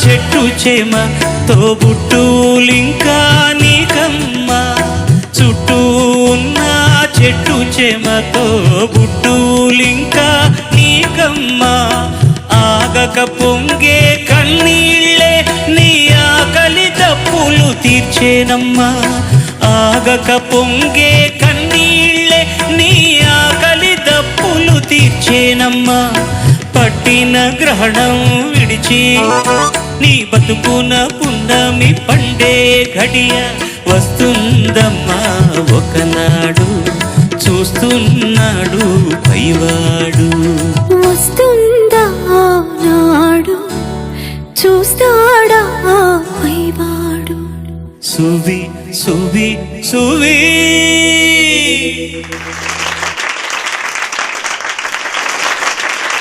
చెట్టు చేమ తోబుట్టులింకా నీకమ్మ, చుట్టూ ఉన్న చెట్టు చేమ తోబుట్టులింకా నీకమ్మ. ఆగక పొంగే కన్నీళ్ళే నీ ఆకలి దప్పులు తీర్చేనమ్మా, ఆగక పొంగే కన్నీళ్ళే నీ ఆకలి దప్పులు తీర్చేనమ్మా. పట్టిన గ్రహణం విడిచి నీ బతుకున పున్నమి పండే ఘడియ వస్తుందమ్మా ఒకనాడు, చూస్తున్నాడు పైవాడు.